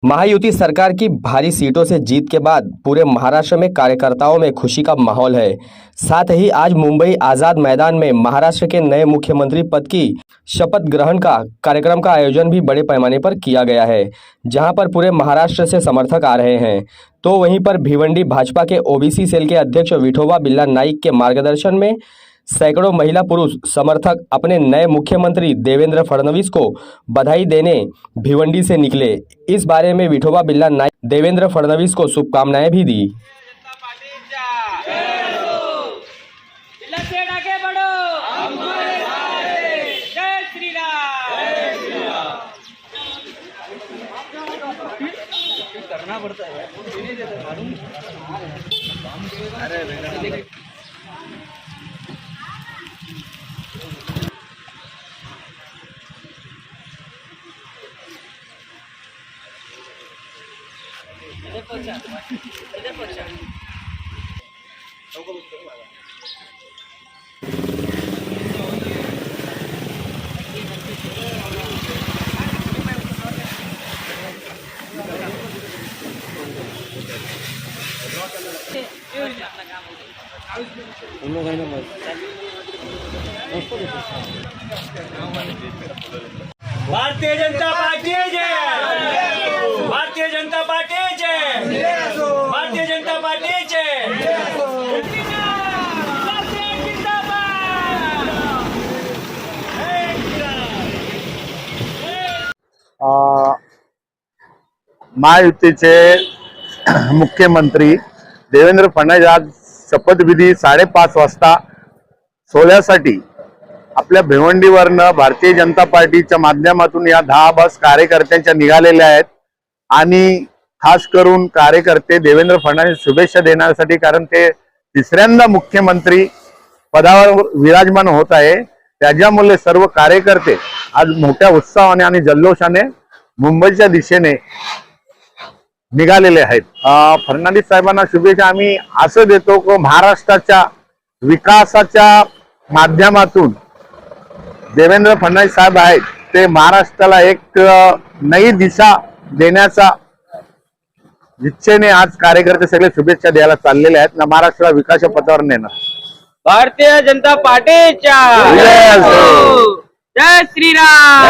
महायुति सरकार की भारी सीटों से जीत के बाद पूरे महाराष्ट्र में कार्यकर्ताओं में खुशी का माहौल है। साथ ही आज मुंबई आजाद मैदान में महाराष्ट्र के नए मुख्यमंत्री पद की शपथ ग्रहण का कार्यक्रम का आयोजन भी बड़े पैमाने पर किया गया है, जहां पर पूरे महाराष्ट्र से समर्थक आ रहे हैं। तो वहीं पर भिवंडी भाजपा के ओबीसी सेल के अध्यक्ष विठोबा बिल्ला नाईक के मार्गदर्शन में सैकड़ों महिला पुरुष समर्थक अपने नए मुख्यमंत्री देवेंद्र फडणवीस को बधाई देने भिवंडी से निकले। इस बारे में विठोबा बिल्ला नाईक देवेंद्र फडणवीस को शुभकामनाएं भी दी। भारतीय जनता पार्टी जय, भारतीय जनता पार्टी जय, भारतीय जनता पार्टी जय। महायुतीचे मुख्यमंत्री देवेंद्र फडणवीस आज शपथविधी 5:30 वाजता सोहळ्यासाठी आपल्या भिवंडीवरनं भारतीय जनता पार्टीच्या माध्यमातून या 10 बस कार्यकर्त्यांच्या निघालेल्या आहेत आणि खास करून कार्यकर्ते देवेंद्र फडणवीस शुभेच्छा देण्यासाठी, कारण ते तिसऱ्यांदा मुख्यमंत्री पदावर विराजमान होत आहे। त्याच्यामुळे सर्व कार्यकर्ते आज मोठ्या उत्साहाने आणि जल्लोषाने मुंबईच्या दिशेने निघालेले आहेत। फडणवीस साहेबांना शुभेच्छा आम्ही असं देतो की महाराष्ट्राच्या विकासाच्या माध्यमातून देवेंद्र फडणवीस साहेब आहेत ते महाराष्ट्राला एक नई दिशा देण्याचा इच्छेने आज कार्यकर्ते सगळे शुभेच्छा द्यायला चाललेले आहेत। महाराष्ट्राला विकासाच्या पथावर नेणार। भारतीय जनता पार्टीच्या जय जय श्रीराम।